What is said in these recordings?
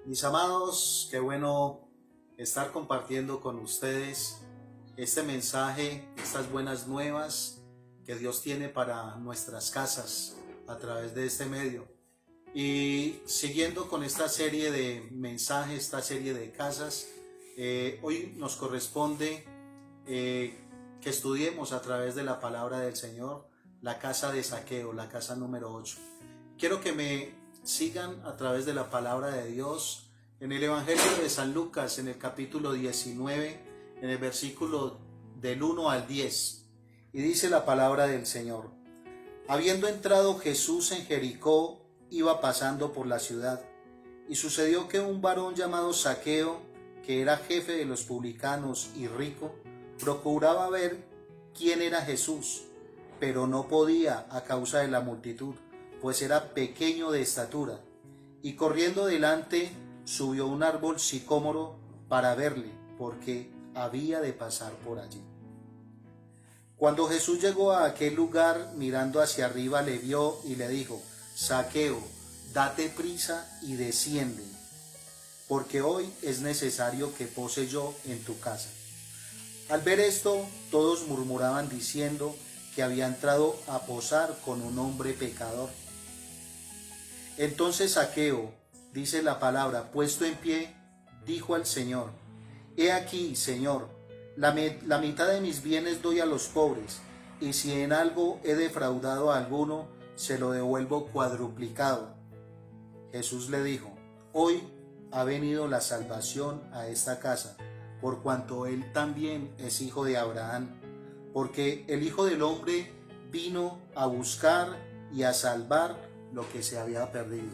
Mis amados, qué bueno estar compartiendo con ustedes este mensaje, estas buenas nuevas que Dios tiene para nuestras casas a través de este medio. Y siguiendo con esta serie de mensajes, esta serie de casas, hoy nos corresponde que estudiemos a través de la palabra del Señor la casa de Zaqueo, la casa número 8. Quiero que me sigan a través de la palabra de Dios en el Evangelio de San Lucas, en el capítulo 19, en el versículo del 1 al 10. Y dice la palabra del Señor: Habiendo entrado Jesús en Jericó, iba pasando por la ciudad, y sucedió que un varón llamado Zaqueo, que era jefe de los publicanos y rico, procuraba ver quién era Jesús, pero no podía a causa de la multitud, pues era pequeño de estatura, y corriendo delante subió a un árbol sicómoro para verle, porque había de pasar por allí. Cuando Jesús llegó a aquel lugar, mirando hacia arriba, le vio y le dijo: Zaqueo, date prisa y desciende, porque hoy es necesario que pose yo en tu casa. Al ver esto, todos murmuraban diciendo que había entrado a posar con un hombre pecador. Entonces Zaqueo, dice la palabra, puesto en pie, dijo al Señor: He aquí, Señor, la mitad de mis bienes doy a los pobres, y si en algo he defraudado a alguno, se lo devuelvo cuadruplicado. Jesús le dijo: Hoy ha venido la salvación a esta casa, por cuanto él también es hijo de Abraham, porque el Hijo del Hombre vino a buscar y a salvar lo que se había perdido.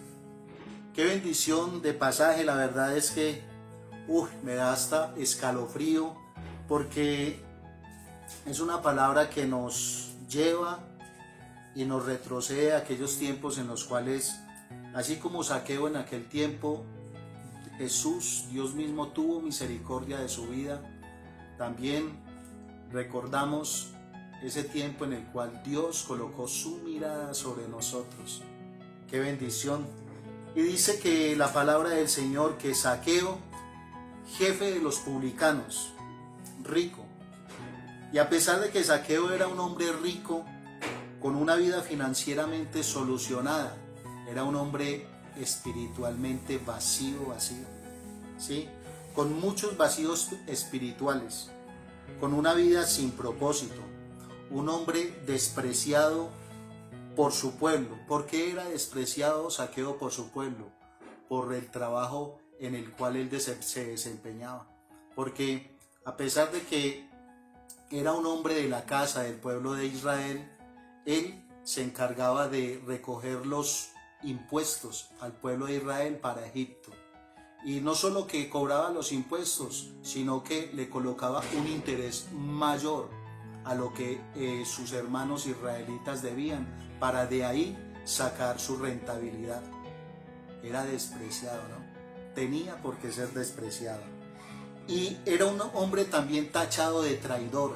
Qué bendición de pasaje, la verdad es que me da hasta escalofrío, porque es una palabra que nos lleva y nos retrocede a aquellos tiempos en los cuales, así como Zaqueo en aquel tiempo, Jesús, Dios mismo, tuvo misericordia de su vida. También recordamos ese tiempo en el cual Dios colocó su mirada sobre nosotros. ¡Qué bendición! Y dice que la palabra del Señor, que Zaqueo, jefe de los publicanos, rico, y a pesar de que Zaqueo era un hombre rico, con una vida financieramente solucionada, era un hombre espiritualmente vacío, ¿sí? Con muchos vacíos espirituales, con una vida sin propósito, un hombre despreciado por su pueblo. ¿Por qué era despreciado Zaqueo por su pueblo? Por el trabajo en el cual él se desempeñaba. Porque a pesar de que era un hombre de la casa del pueblo de Israel, él se encargaba de recoger los impuestos al pueblo de Israel para Egipto. Y no solo que cobraba los impuestos, sino que le colocaba un interés mayor a lo que sus hermanos israelitas debían, para de ahí sacar su rentabilidad. Era despreciado, ¿no? Tenía por qué ser despreciado. Y era un hombre también tachado de traidor,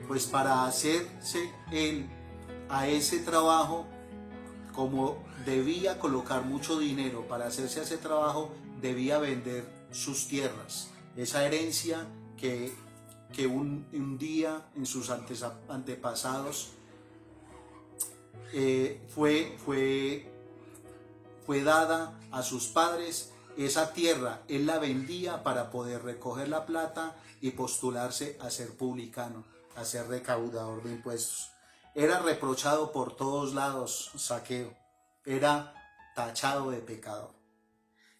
pues para hacerse él a ese trabajo, como debía colocar mucho dinero para hacerse a ese trabajo, debía vender sus tierras, esa herencia que un día en sus antepasados fue dada a sus padres. Esa tierra él la vendía para poder recoger la plata y postularse a ser publicano, a ser recaudador de impuestos. Era reprochado por todos lados Zaqueo, era tachado de pecador.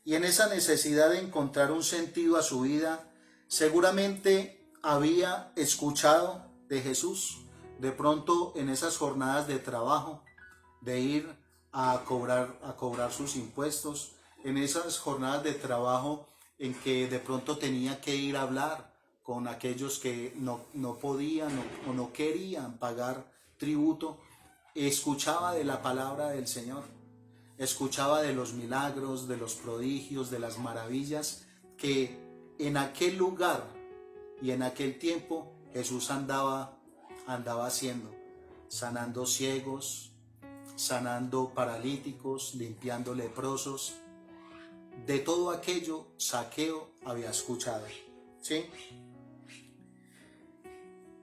Y en esa necesidad de encontrar un sentido a su vida, seguramente había escuchado de Jesús, de pronto en esas jornadas de trabajo, de ir a cobrar sus impuestos, en esas jornadas de trabajo en que de pronto tenía que ir a hablar con aquellos que no podían o no querían pagar tributo. Escuchaba de la palabra del Señor, escuchaba de los milagros, de los prodigios, de las maravillas que en aquel lugar y en aquel tiempo Jesús andaba haciendo, sanando ciegos, sanando paralíticos, limpiando leprosos. de todo aquello Zaqueo había escuchado. ¿Sí?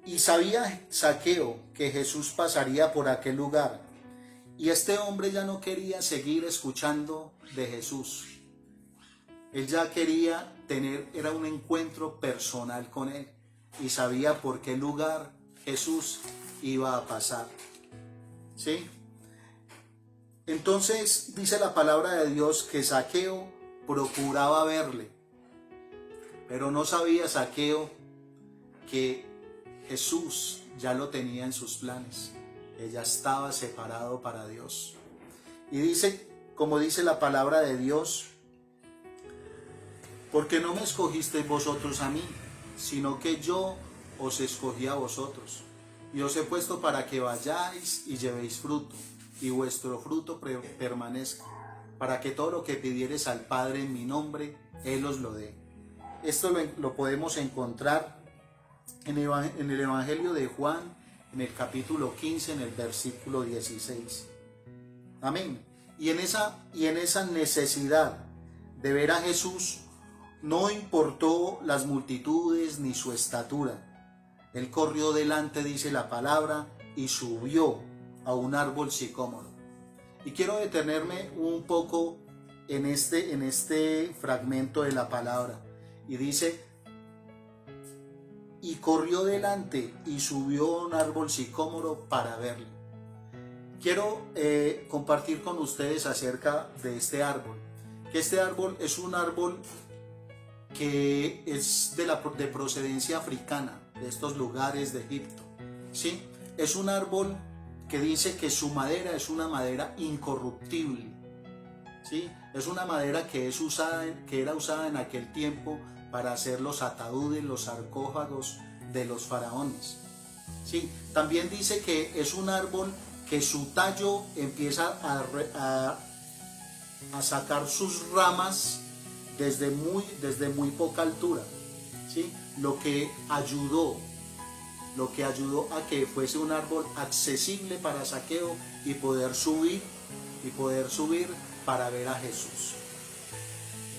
Y sabía Zaqueo que Jesús pasaría por aquel lugar, y este hombre ya no quería seguir escuchando de Jesús. Él ya quería era un encuentro personal con él, y sabía por qué lugar Jesús iba a pasar. ¿Sí? Entonces dice la palabra de Dios que Zaqueo procuraba verle, pero no sabía Zaqueo que Jesús ya lo tenía en sus planes. Ella estaba separado para Dios. Y dice, como dice la palabra de Dios, porque no me escogisteis vosotros a mí, sino que yo os escogí a vosotros, y os he puesto para que vayáis y llevéis fruto, y vuestro fruto permanezca, para que todo lo que pidiereis al Padre en mi nombre, Él os lo dé. Esto lo podemos encontrar en el Evangelio de Juan, en el capítulo 15, en el versículo 16. Amén. Y en esa necesidad de ver a Jesús, no importó las multitudes ni su estatura. Él corrió delante, dice la palabra, y subió a un árbol sicómoro. Y quiero detenerme un poco en este fragmento de la palabra. Y dice, y corrió delante y subió a un árbol sicómoro para verle. Quiero compartir con ustedes acerca de este árbol. Que este árbol es un árbol que es de procedencia africana, de estos lugares de Egipto. ¿Sí? Es un árbol que dice que su madera es una madera incorruptible. ¿Sí? Es una madera que era usada en aquel tiempo para hacer los ataúdes, los sarcófagos de los faraones. ¿Sí? También dice que es un árbol que su tallo empieza a sacar sus ramas desde muy poca altura. ¿Sí? Lo que ayudó a que fuese un árbol accesible para Zaqueo y poder subir para ver a Jesús.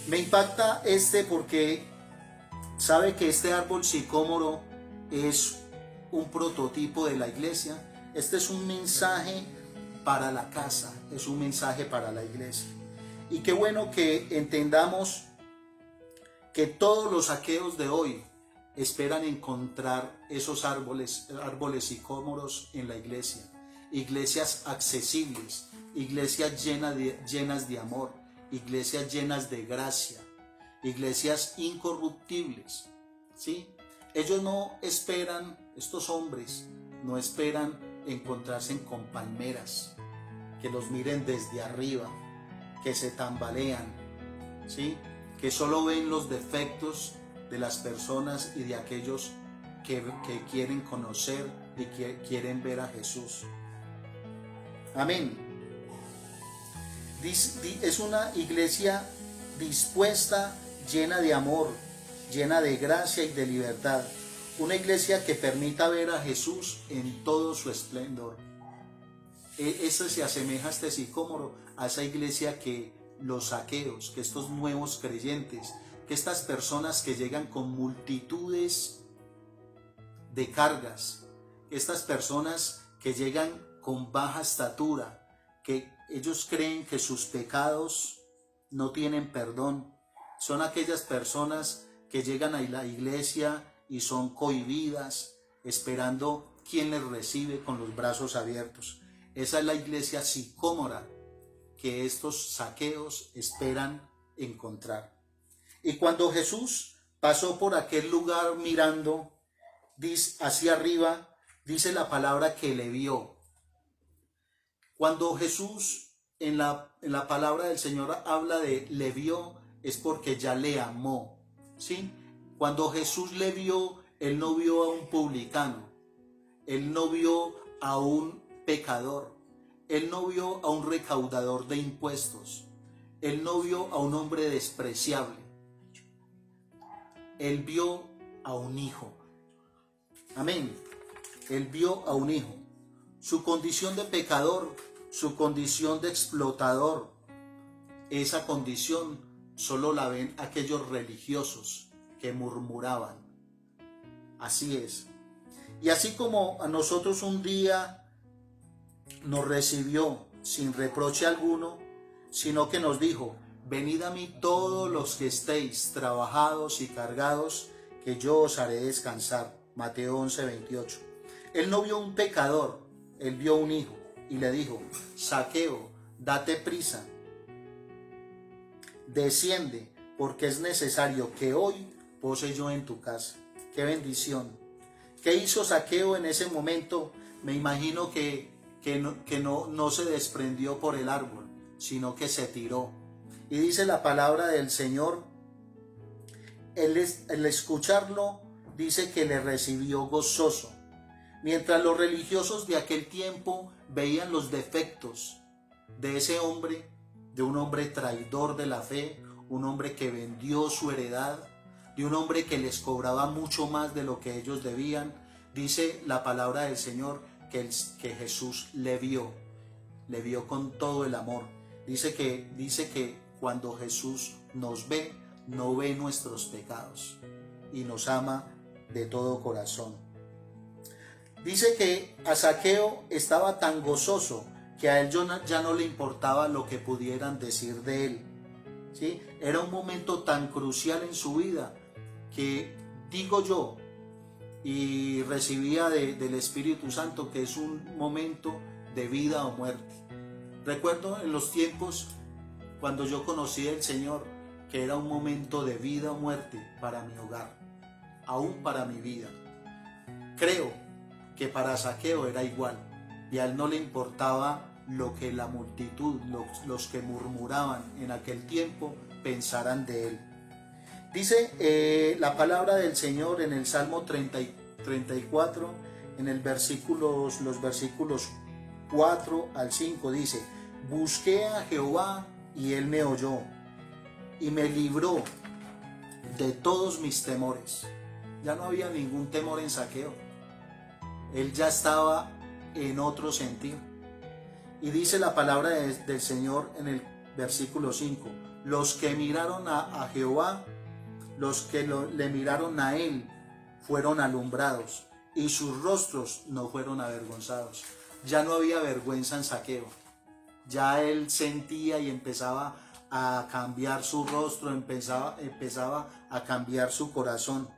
Me impacta porque sabe que este árbol sicómoro es un prototipo de la iglesia. Este es un mensaje para la casa, es un mensaje para la iglesia. Y qué bueno que entendamos que todos los Zaqueos de hoy esperan encontrar esos árboles sicómoros en la iglesia. Iglesias accesibles, iglesias llenas de amor, iglesias llenas de gracia, iglesias incorruptibles. ¿Sí? Ellos no esperan, estos hombres no esperan encontrarse con palmeras que los miren desde arriba, que se tambalean, ¿sí? Que solo ven los defectos de las personas y de aquellos que quieren conocer y que quieren ver a Jesús. Amén. Es una iglesia dispuesta, llena de amor, llena de gracia y de libertad. Una iglesia que permita ver a Jesús en todo su esplendor. Eso se asemeja a este sicómoro, a esa iglesia que los Zaqueos, que estos nuevos creyentes, que estas personas que llegan con multitudes de cargas, estas personas que llegan con baja estatura, que ellos creen que sus pecados no tienen perdón. Son aquellas personas que llegan a la iglesia y son cohibidas, esperando quien les recibe con los brazos abiertos. Esa es la iglesia sicómora que estos Zaqueos esperan encontrar. Y cuando Jesús pasó por aquel lugar mirando hacia arriba, dice la palabra que le vio. Cuando Jesús en la palabra del Señor habla de le vio, es porque ya le amó. ¿Sí? Cuando Jesús le vio, Él no vio a un publicano, Él no vio a un pecador, Él no vio a un recaudador de impuestos, Él no vio a un hombre despreciable, Él vio a un hijo. Amén. Él vio a un hijo. Su condición de pecador, su condición de explotador, esa condición solo la ven aquellos religiosos que murmuraban. Así es. Y así como a nosotros un día nos recibió sin reproche alguno, sino que nos dijo: venid a mí todos los que estéis trabajados y cargados, que yo os haré descansar. Mateo 11:28. Él no vio un pecador, él vio un hijo y le dijo: Zaqueo, date prisa, desciende, porque es necesario que hoy pose yo en tu casa. ¡Qué bendición! ¿Qué hizo Zaqueo en ese momento? Me imagino que no se desprendió por el árbol, sino que se tiró. Y dice la palabra del Señor, el escucharlo, dice que le recibió gozoso. Mientras los religiosos de aquel tiempo veían los defectos de ese hombre, de un hombre traidor de la fe, un hombre que vendió su heredad, de un hombre que les cobraba mucho más de lo que ellos debían, dice la palabra del Señor que Jesús le vio con todo el amor. Dice que cuando Jesús nos ve, no ve nuestros pecados y nos ama de todo corazón. Dice que a Zaqueo estaba tan gozoso que a él ya no le importaba lo que pudieran decir de él, ¿sí? Era un momento tan crucial en su vida que, digo yo, y recibía del Espíritu Santo, que es un momento de vida o muerte. Recuerdo en los tiempos cuando yo conocí al Señor que era un momento de vida o muerte para mi hogar, aún para mi vida. Creo que para Zaqueo era igual, y a él no le importaba lo que la multitud, los que murmuraban en aquel tiempo, pensaran de él. Dice la palabra del Señor en el Salmo 34, en los versículos 4 al 5, dice: busqué a Jehová y él me oyó y me libró de todos mis temores. Ya no había ningún temor en Zaqueo. Él ya estaba en otro sentido. Y dice la palabra del Señor en el versículo 5: los que miraron a Jehová, los que le miraron a él, fueron alumbrados, y sus rostros no fueron avergonzados. Ya no había vergüenza en Zaqueo. Ya él sentía y empezaba a cambiar su rostro, empezaba a cambiar su corazón.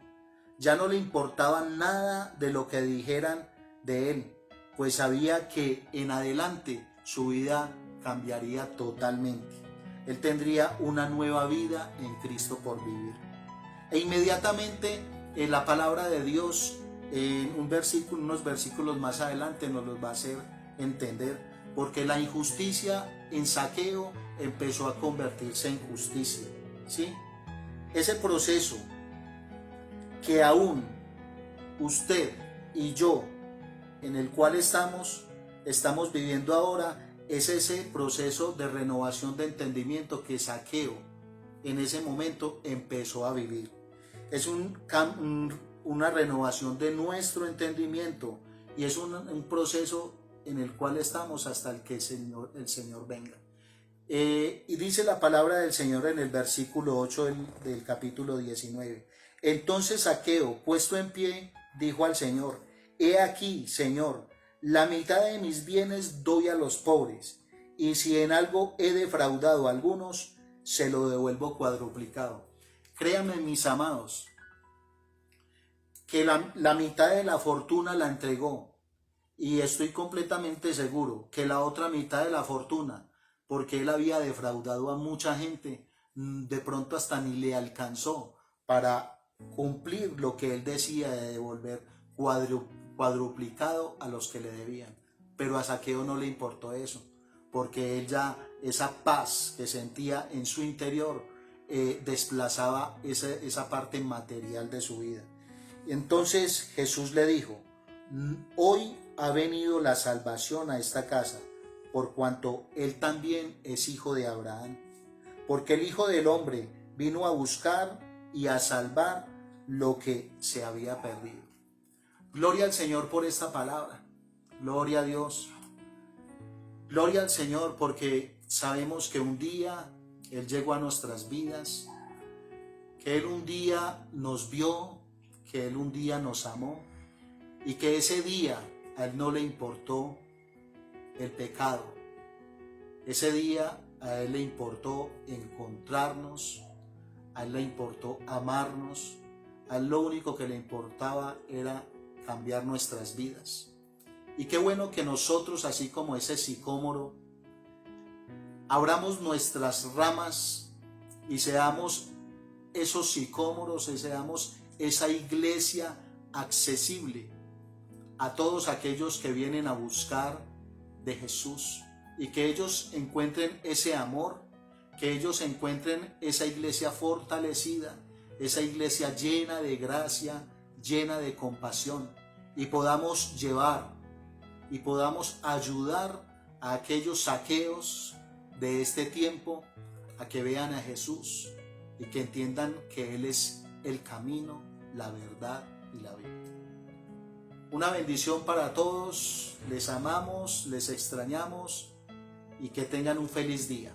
Ya no le importaba nada de lo que dijeran de él, pues sabía que en adelante su vida cambiaría totalmente. Él tendría una nueva vida en Cristo por vivir. E inmediatamente en la palabra de Dios, en unos versículos más adelante, nos los va a hacer entender, porque la injusticia en Zaqueo empezó a convertirse en justicia, ¿sí? Ese proceso que aún usted y yo, en el cual estamos viviendo ahora, es ese proceso de renovación de entendimiento que Zaqueo en ese momento empezó a vivir. Es una renovación de nuestro entendimiento, y es un proceso en el cual estamos hasta el que el Señor venga. Y dice la palabra del Señor en el versículo 8 del capítulo 19: entonces Zaqueo, puesto en pie, dijo al Señor: he aquí, Señor, la mitad de mis bienes doy a los pobres, y si en algo he defraudado a algunos, se lo devuelvo cuadruplicado. Créanme, mis amados, que la mitad de la fortuna la entregó, y estoy completamente seguro que la otra mitad de la fortuna, porque él había defraudado a mucha gente, de pronto hasta ni le alcanzó para cumplir lo que él decía de devolver cuadruplicado a los que le debían. Pero a Zaqueo no le importó eso, porque él ya, esa paz que sentía en su interior, desplazaba esa parte material de su vida. Entonces Jesús le dijo: hoy ha venido la salvación a esta casa, por cuanto él también es hijo de Abraham, porque el Hijo del Hombre vino a buscar y a salvar lo que se había perdido. Gloria al Señor por esta palabra. Gloria a Dios. Gloria al Señor, porque sabemos que un día Él llegó a nuestras vidas, que Él un día nos vio, que Él un día nos amó y que ese día a Él no le importó el pecado. Ese día a Él le importó encontrarnos, a Él le importó amarnos, a Él lo único que le importaba era cambiar nuestras vidas. Y qué bueno que nosotros, así como ese sicómoro, abramos nuestras ramas y seamos esos sicómoros, y seamos esa iglesia accesible a todos aquellos que vienen a buscar de Jesús, y que ellos encuentren ese amor, que ellos encuentren esa iglesia fortalecida, esa iglesia llena de gracia, llena de compasión, y podamos llevar y podamos ayudar a aquellos saqueos de este tiempo a que vean a Jesús y que entiendan que Él es el camino, la verdad y la vida. Una bendición para todos, les amamos, les extrañamos y que tengan un feliz día.